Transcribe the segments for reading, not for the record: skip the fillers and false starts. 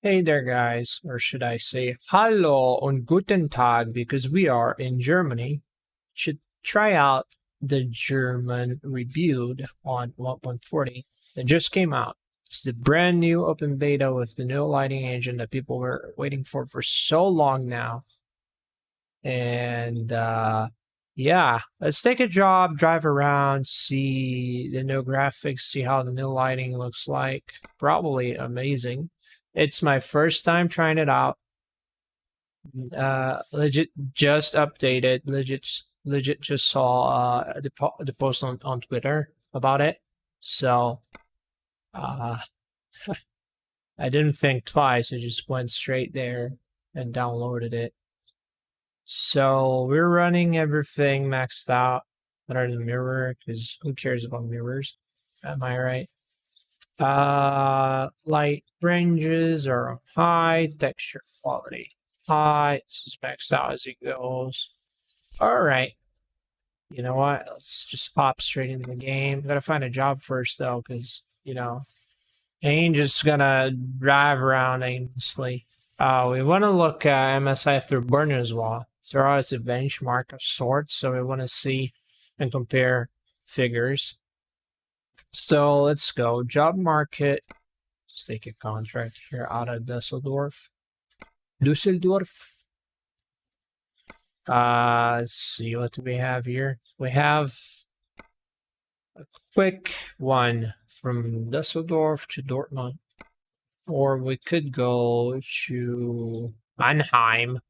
Hey there, guys, or should I say Hallo und Guten Tag because we are in Germany. Should try out the German reviewed on 1.40 that just came out. It's the brand new open beta with the new lighting engine that people were waiting for so long now. And yeah, let's take a job, drive around, see the new graphics, see how the new lighting looks like. Probably amazing. It's my first time trying it out. Legit just updated. Legit just saw the post on Twitter about it. So uh I didn't think twice. I just went straight there and downloaded it. So we're running everything maxed out other than mirror, because who cares about mirrors? Am I right? Light ranges are high, texture quality high. It's just maxed out as it goes. All right. You know what? Let's just hop straight into the game. Gotta find a job first though, because I ain't just gonna drive around aimlessly. We want to look at MSI Afterburner as well. There is a benchmark of sorts, so we want to see and compare figures. So let's go. Job market. Let's take a contract here out of Dusseldorf. Let's see, what do we have here? We have a quick one from Dusseldorf to Dortmund. Or we could go to Mannheim.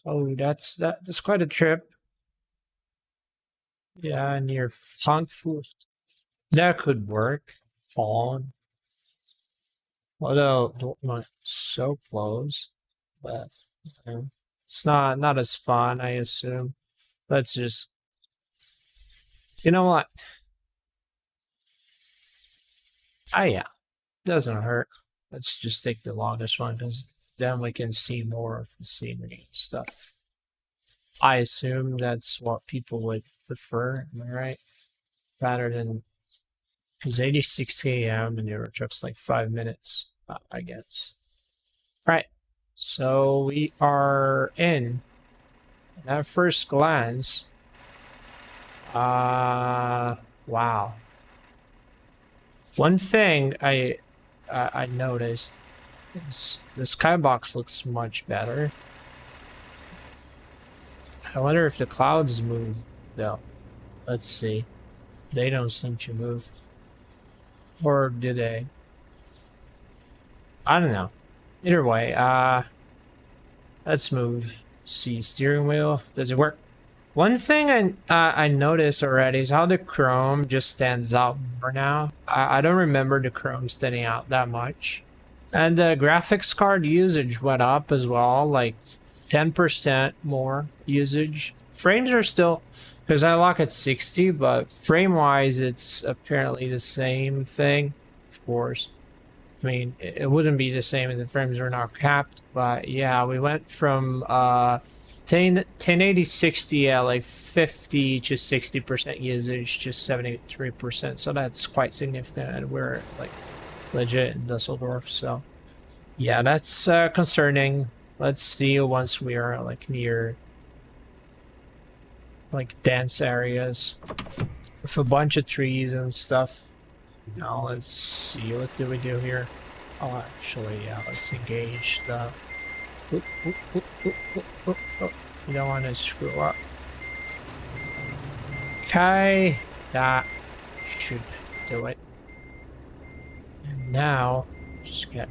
Oh, that's quite a trip. Yeah, near Frankfurt. That could work. Fine. Although Dortmund so close, but it's not as fun, I assume. Let's just, you know what? Yeah, doesn't hurt. Let's just take the longest one because then we can see more of the scenery and stuff. I assume that's what people would prefer, am I right? Rather than, because 86 a.m. and your truck's like 5 minutes, I guess. Right. So we are in. At first glance, wow. One thing I noticed is the skybox looks much better. I wonder if the clouds move though. Let's see. They don't seem to move. Or do they? I don't know. Either way, let's move. See, steering wheel. Does it work? One thing I noticed already is how the chrome just stands out more now. I don't remember the chrome standing out that much. And the graphics card usage went up as well, like 10% more usage. Frames are still, because I lock at 60, but frame-wise, it's apparently the same thing, of course. I mean, it wouldn't be the same if the frames were not capped, but yeah, we went from 1080 60 at like 50 to 60% usage, just 73%. So that's quite significant, and we're like legit in Dusseldorf. So yeah, that's concerning. Let's see once we are like near like dense areas with a bunch of trees and stuff. Now let's see, what do we do here? Oh, actually, yeah, let's engage the. You don't want to screw up. Okay, that should do it. And now, just get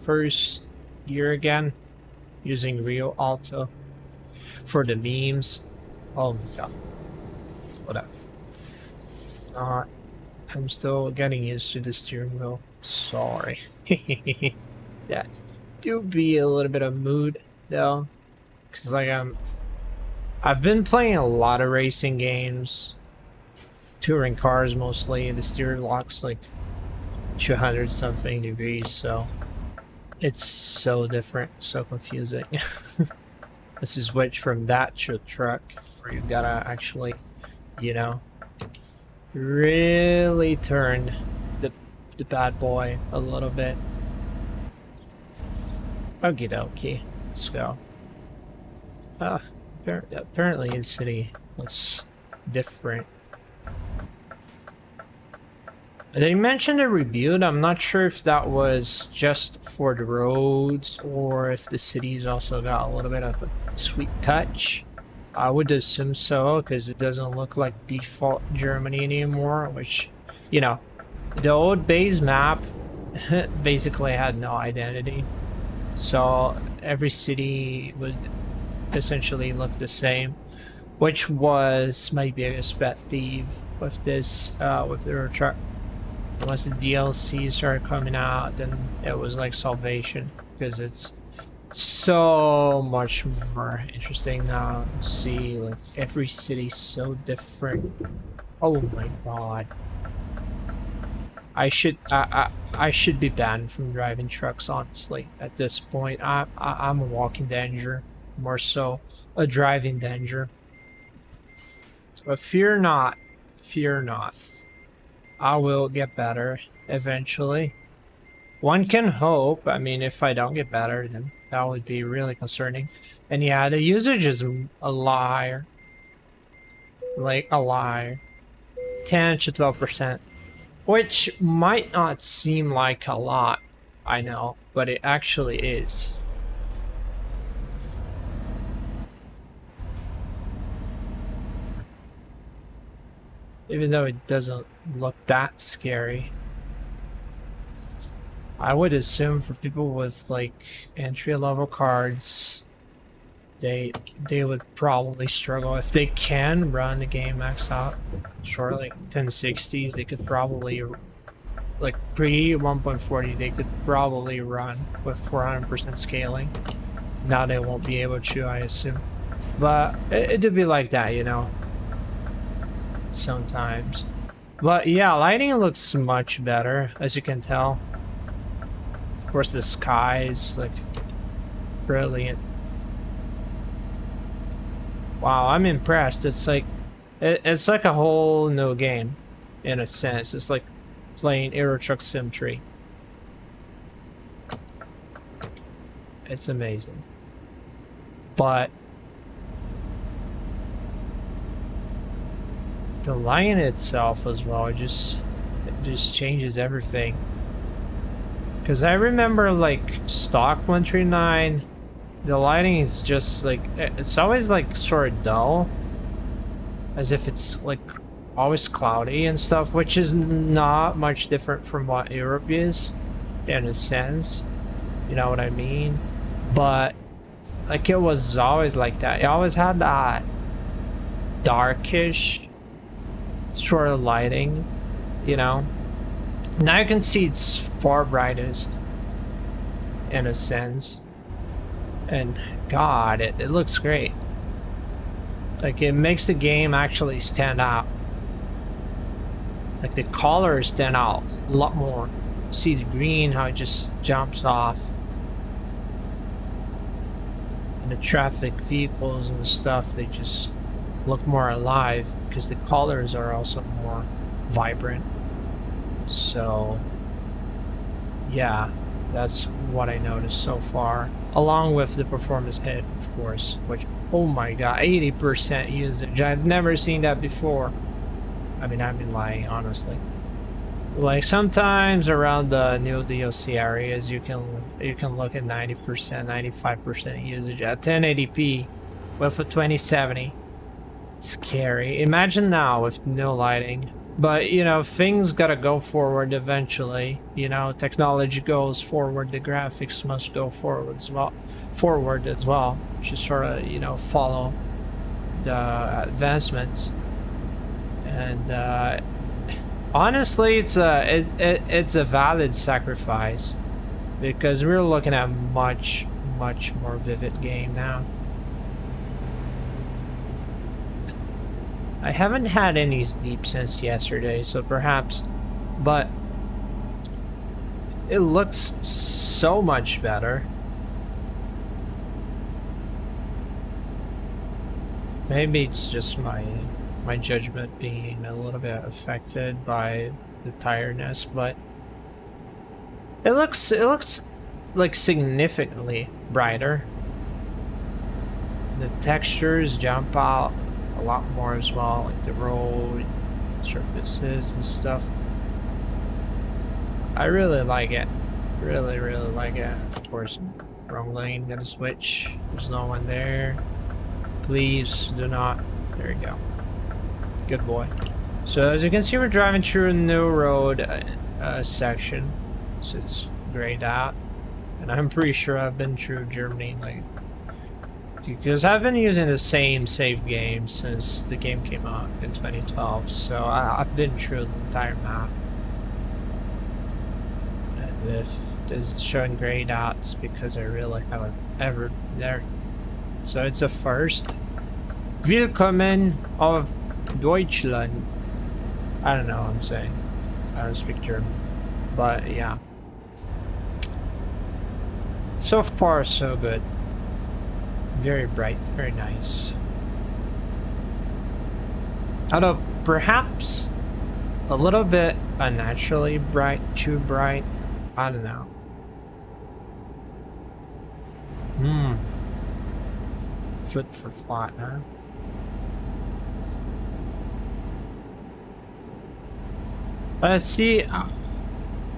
first gear again, using Rio Alto for the memes. Oh my god. Whatever. I'm still getting used to the steering wheel. Sorry. Yeah, do be a little bit of mood though, because like I've been playing a lot of racing games, touring cars mostly, and the steering lock's like 200 something degrees, so it's so different, so confusing. This is switch from that to a truck where you gotta actually, you know, really turn the up the bad boy a little bit. Okie dokie. Let's go. Apparently his city looks different. They mentioned a rebuild. I'm not sure if that was just for the roads or if the cities also got a little bit of a sweet touch. I would assume so, because it doesn't look like default Germany anymore, which, you know, the old base map basically had no identity. So every city would essentially look the same, which was my biggest pet peeve with this, with the truck. Once the DLC started coming out, then it was like salvation, because it's so much more interesting now to see like every city's so different. Oh my god. I should be banned from driving trucks, honestly. At this point, I'm a walking danger, more so a driving danger. But fear not, fear not. I will get better eventually. One can hope. I mean, if I don't get better, then that would be really concerning. And yeah, the usage is a liar. Like a liar. 10 to 12%. Which might not seem like a lot, I know, but it actually is. Even though it doesn't look that scary. I would assume for people with like entry-level cards, they would probably struggle. If they can run the game maxed out, sure, like 1060s, they could probably, like pre 1.40, they could probably run with 400% scaling. Now they won't be able to, I assume. But it'd be like that, you know, sometimes. But yeah, lighting looks much better, as you can tell. Of course, the sky is like brilliant. Wow, I'm impressed. It's like it's like a whole new game, in a sense. It's like playing Euro Truck Sim 3. It's amazing. But the lighting itself as well, it just changes everything. Because I remember like stock 139, the lighting is just like, it's always like sort of dull, as if it's like always cloudy and stuff, which is not much different from what Europe is, in a sense, you know what I mean? But like it was always like that. It always had that darkish sort of lighting, you know? Now you can see it's far brightest, in a sense. And god, it looks great. Like it makes the game actually stand out. Like the colors stand out a lot more. See the green, how it just jumps off. And the traffic vehicles and stuff, they just look more alive because the colors are also more vibrant. So yeah, that's what I noticed so far, along with the performance hit, of course, which, oh my god, 80% usage. I've never seen that before. I mean, I've been lying, honestly. Like sometimes around the new DLC areas, you can look at 90%, 95% usage at 1080p with a 2070. It's scary. Imagine now with no lighting. But, you know, things gotta go forward eventually. You know, technology goes forward, the graphics must go forward as well. Just sort of, you know, follow the advancements. And honestly, it's a valid sacrifice, because we're looking at much more vivid game now. I haven't had any sleep since yesterday, so perhaps, but it looks so much better. Maybe it's just my judgment being a little bit affected by the tiredness, but It looks like significantly brighter. The textures jump out a lot more as well, like the road surfaces and stuff. I really like it. Really, really like it. Of course, wrong lane, gotta switch. There's no one there. Please do not. There you go. Good boy. So as you can see, we're driving through a new road section. So it's grayed out. And I'm pretty sure I've been through Germany, like, because I've been using the same save game since the game came out in 2012. So I've been through the entire map. And if this is showing grayed out, it's because I really haven't ever been there. So it's a first. Willkommen auf Deutschland. I don't know what I'm saying. I don't speak German. But yeah. So far, so good. Very bright, very nice. Although, perhaps a little bit unnaturally bright, too bright. I don't know. Foot for flat, huh? I see.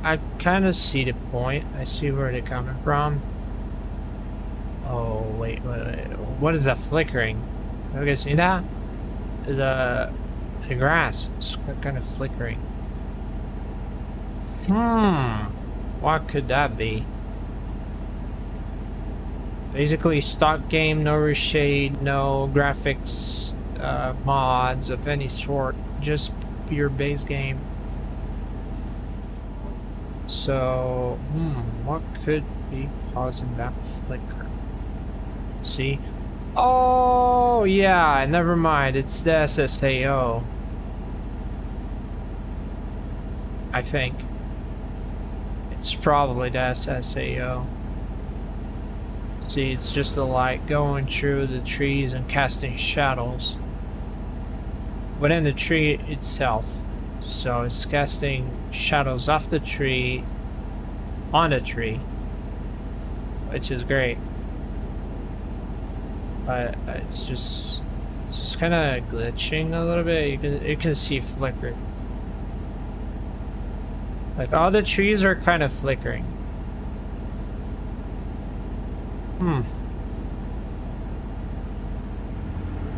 I kind of see the point. I see where they're coming from. Oh wait. What is that flickering? Have you guys seen that? The grass is kind of flickering. What could that be? Basically, stock game, no reshade, no graphics mods of any sort, just pure base game. So, what could be causing that flicker? See? Oh, yeah, never mind. It's the SSAO. I think. It's probably the SSAO. See, it's just the light going through the trees and casting shadows within the tree itself. So it's casting shadows off the tree on the tree, which is great. But it's just kind of glitching a little bit. You can see flicker. Like all the trees are kind of flickering.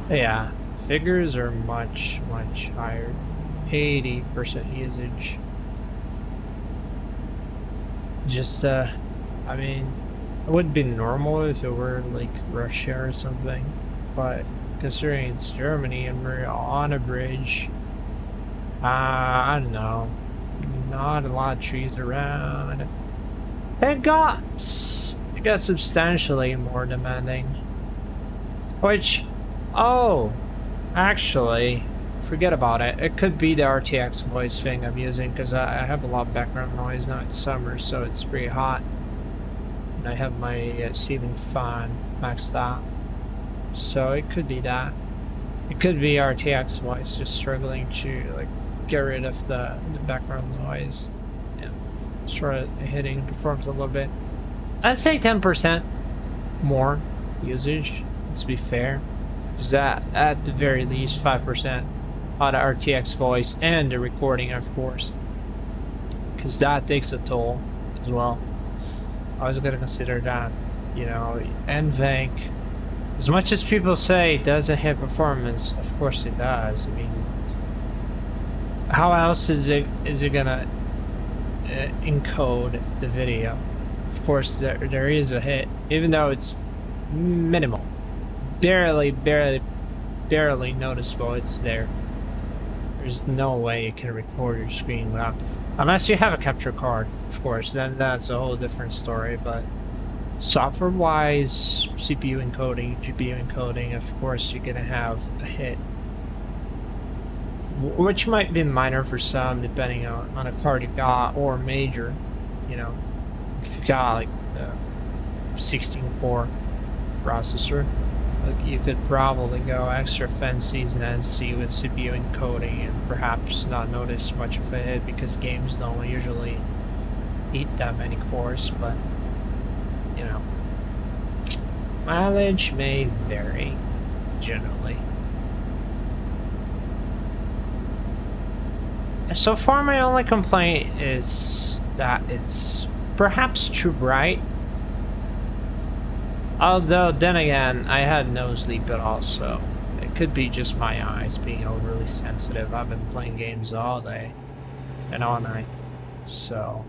Yeah, figures are much higher. 80% usage. Just I mean, it would be normal if it were like Russia or something, but considering it's Germany and we're on a bridge, I don't know, not a lot of trees around. It got substantially more demanding, which, oh, actually, forget about it. It could be the RTX voice thing I'm using, because I have a lot of background noise now. It's summer, so it's pretty hot. And I have my ceiling fan maxed out. So it could be that. It could be RTX voice just struggling to like get rid of the background noise. Yeah. Sort of hitting performance a little bit. I'd say 10% more usage, let's be fair. Is that at the very least 5% on the RTX voice and the recording, of course, because that takes a toll as well. I was gonna consider that, you know. NVENC, as much as people say it doesn't hit performance, of course it does. I mean, how else is it gonna encode the video? Of course there is a hit, even though it's minimal, barely noticeable. It's there. There's no way you can record your screen without, unless you have a capture card, of course, then that's a whole different story. But software wise, CPU encoding, GPU encoding, of course you're gonna have a hit, which might be minor for some depending on a card you got, or major, you know. If you got like a 16-core processor, like you could probably go extra fancy and see with CPU encoding and perhaps not notice much of a hit, because games don't usually eat that many cores, but you know, mileage may vary generally. So far, my only complaint is that it's perhaps too bright. Although, then again, I had no sleep at all, so it could be just my eyes being overly sensitive. I've been playing games all day and all night, so,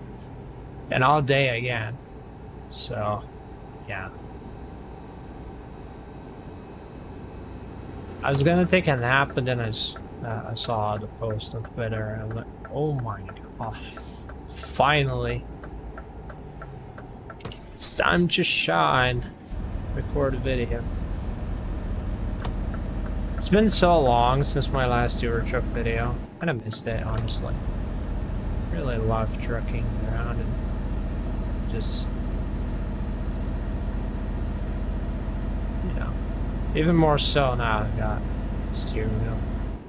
and all day again, so, yeah. I was gonna take a nap, but then I saw the post on Twitter, and I'm like, oh my god, finally. It's time to shine. Record a video. It's been so long since my last Euro truck video. I kind of missed it, honestly. Really love trucking around and just, you know, even more so now I got steering wheel.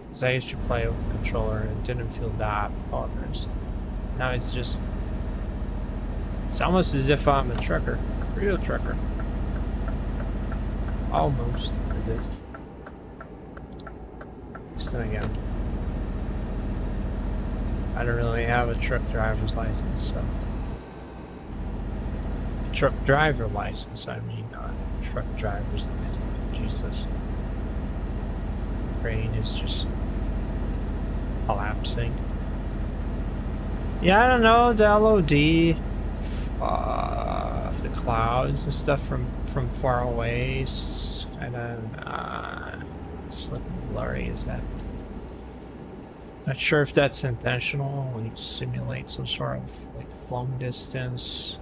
Because I used to play with a controller and it didn't feel that bonkers. Now it's just, it's almost as if I'm a trucker, a real trucker. Almost as if. So again, I don't really have a truck driver's license, so. Truck driver license, I mean, not truck driver's license. Jesus. Brain is just collapsing. Yeah, I don't know, the LOD, the clouds and stuff from far away, kind of slipping blurry. Is that? Not sure if that's intentional when you simulate some sort of like long distance.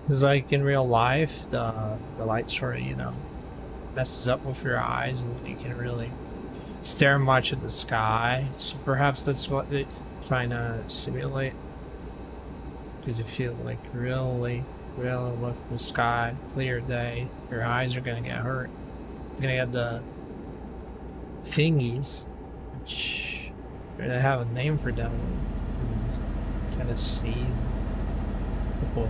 Because like in real life, the light sort of, you know, messes up with your eyes and you can really stare much at the sky. So perhaps that's what they're trying to simulate. Because if you like really look at the sky, clear day, your eyes are gonna get hurt. You're gonna get the thingies, which they have a name for them. You can kind of see a couple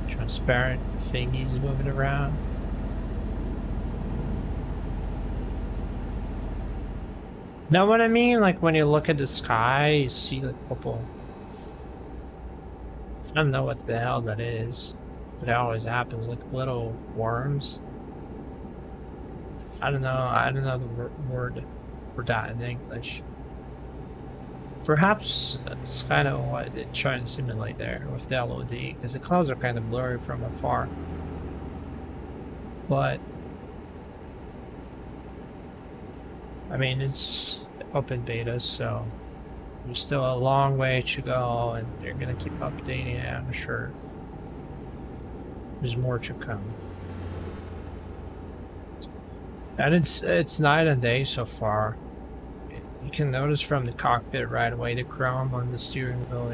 transparent thingies moving around. Know what I mean? Like when you look at the sky, you see like a couple. I don't know what the hell that is, but it always happens, like little worms. I don't know the word for that in English. Perhaps that's kind of what it's trying to simulate there with the LOD, because the clouds are kind of blurry from afar. But I mean, it's open beta, so there's still a long way to go, and they're gonna keep updating it, I'm sure. There's more to come. And it's night and day so far. You can notice from the cockpit right away the chrome on the steering wheel.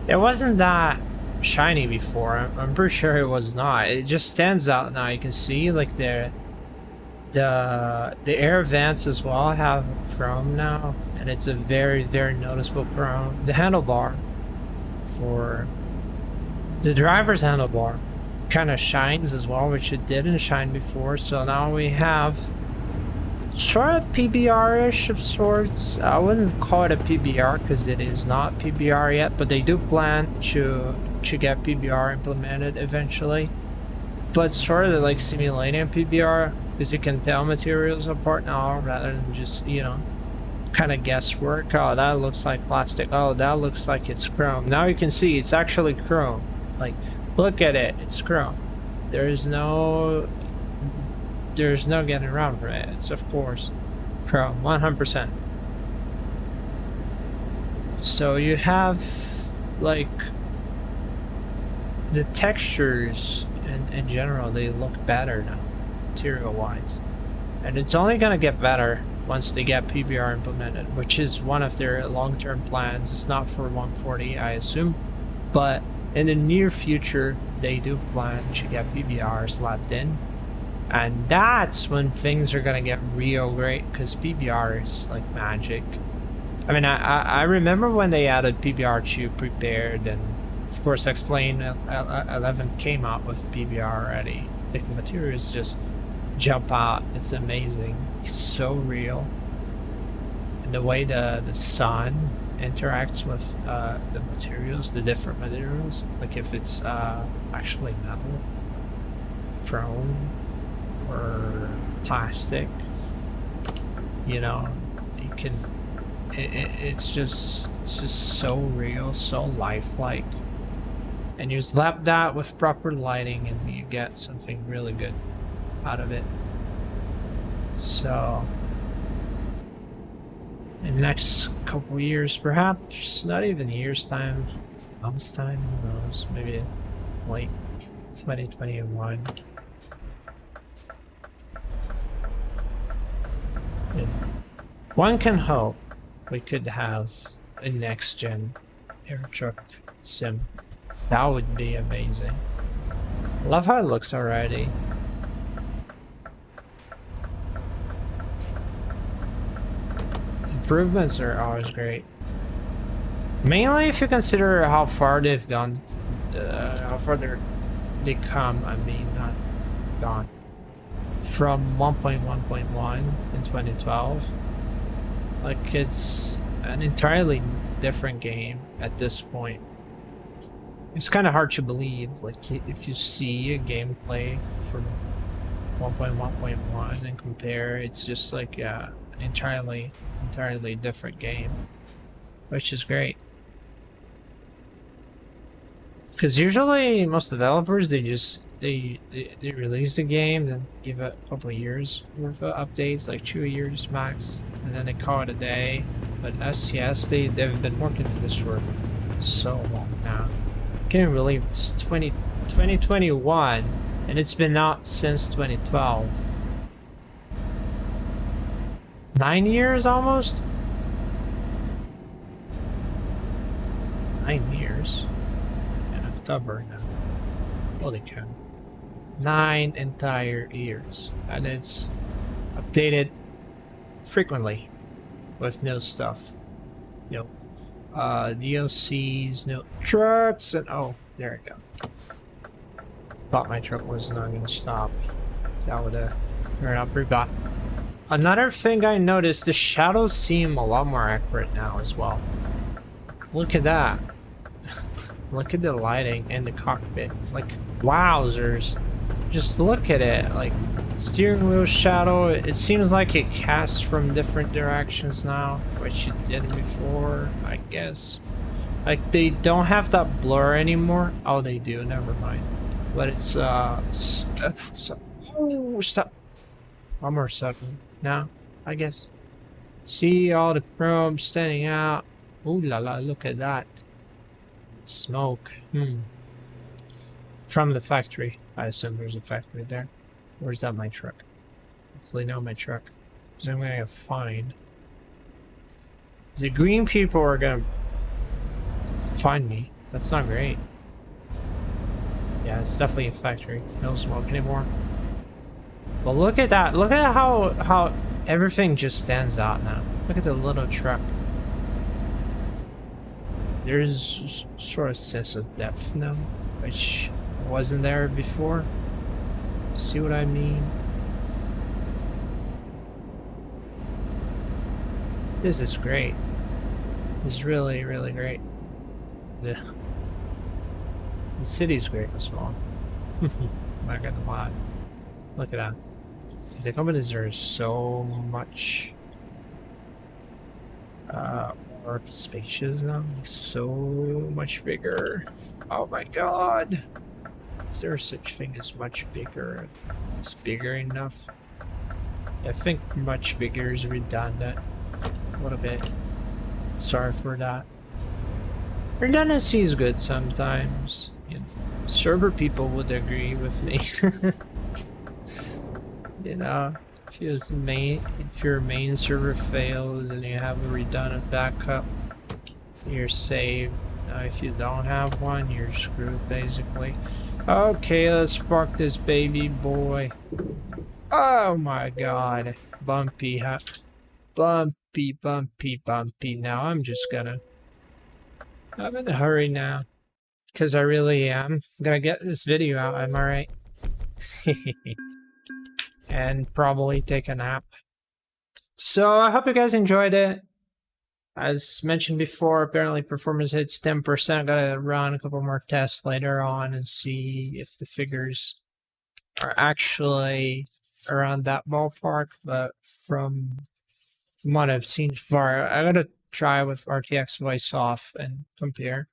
It wasn't that shiny before. I'm pretty sure it was not. It just stands out now. You can see like the air vents as well have chrome now, and it's a very noticeable chrome. The handlebar for the driver's handlebar kind of shines as well, which it didn't shine before. So now we have sort of PBR-ish of sorts. I wouldn't call it a PBR because it is not PBR yet, but they do plan to get PBR implemented eventually. But sort of like simulating PBR, because you can tell materials apart now rather than just, you know, kind of guesswork. Oh, that looks like plastic. Oh, that looks like it's chrome. Now you can see it's actually chrome. Like, look at it, it's chrome. There's no getting around it. It's of course chrome, 100%. So you have like the textures in general, they look better now, material wise, and it's only gonna get better once they get PBR implemented, which is one of their long-term plans. It's not for 140, I assume, but in the near future they do plan to get PBR slapped in, and that's when things are gonna get real great, because PBR is like magic. I mean, I remember when they added PBR to prepared, and Of course, X-Plane 11 came out with PBR already. Like, the materials just jump out. It's amazing. It's so real. And the way the sun interacts with the materials, the different materials, like if it's actually metal, chrome, or plastic, you know, you can. It's just so real, so lifelike. And you slap that with proper lighting, and you get something really good out of it. So, in the next couple years, perhaps not even years time, months time, who knows? Maybe late 2021. Yeah. One can hope we could have a next-gen air truck sim. That would be amazing. Love how it looks already. Improvements are always great. Mainly if you consider how far they've gone, how far they come, I mean, not gone. From 1.1.1 in 2012. Like, it's an entirely different game at this point. It's kind of hard to believe, like, if you see a gameplay from 1.1.1 and compare, it's just like an entirely different game, which is great. Because usually most developers, they release the game, then give it a couple of years worth of updates, like 2 years max, and then they call it a day. But SCS, they've been working on this for so long now. Can't believe it's 2021, and it's been out since 2012. 9 years almost? 9 years? In October now. Holy cow. 9 entire years. And it's updated frequently with new stuff. You know, DLCs, new trucks, and oh, there we go. Thought my truck was not gonna stop. That would have turned out pretty bad. Another thing I noticed, the shadows seem a lot more accurate now as well. Look at that. Look at the lighting in the cockpit. Like, wowzers. Just look at it. Like, steering wheel shadow, it seems like it casts from different directions now, which it did before, I guess. Like, they don't have that blur anymore. Oh, they do, never mind. But it's, oh, stop. One more second now, I guess. See all the chrome standing out. Ooh la la, look at that. Smoke. From the factory. I assume there's a factory there. Where's that my truck? Hopefully not my truck. Because I'm gonna find. The green people are gonna find me. That's not great. Yeah, it's definitely a factory. No smoke anymore. But look at that. Look at how everything just stands out now. Look at the little truck. There's sort of sense of depth now, which wasn't there before. See what I mean? This is great. This is really, really great. The city's great as well. Not gonna lie. Look at that. The companies are so much more spacious now. So much bigger. Oh my god. Is there such thing as much bigger? It's bigger enough? I think much bigger is redundant. A little bit. Sorry for that. Redundancy is good sometimes. You know, server people would agree with me. You know, if your main server fails and you have a redundant backup, you're saved. If you don't have one, you're screwed basically. Okay, let's spark this baby boy. Oh my god. Bumpy, bumpy, bumpy, bumpy. Now I'm just gonna... I'm in a hurry now. because I really am gonna get this video out. Am I right? And probably take a nap. So I hope you guys enjoyed it. As mentioned before, apparently performance hits 10%. Gotta run a couple more tests later on and see if the figures are actually around that ballpark. But from what I've seen so far, I gotta try with RTX voice off and compare.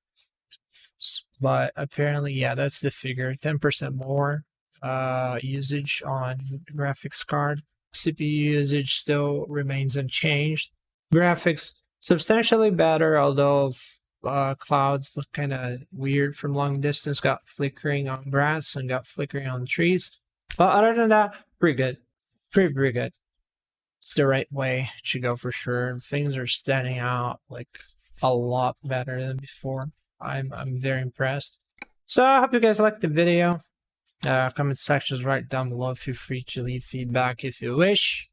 But apparently, yeah, that's the figure. 10% more usage on graphics card. CPU usage still remains unchanged. Graphics substantially better, although clouds look kind of weird from long distance. Got flickering on grass and got flickering on trees. But other than that, pretty good. Pretty good. It's the right way to go for sure. Things are standing out like a lot better than before. I'm very impressed. So I hope you guys liked the video. Comment sections right down below. Feel free to leave feedback if you wish.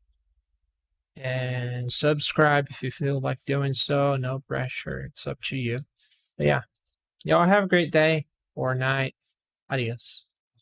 And subscribe if you feel like doing so. No pressure. It's up to you. But yeah. Y'all have a great day or night. Adios.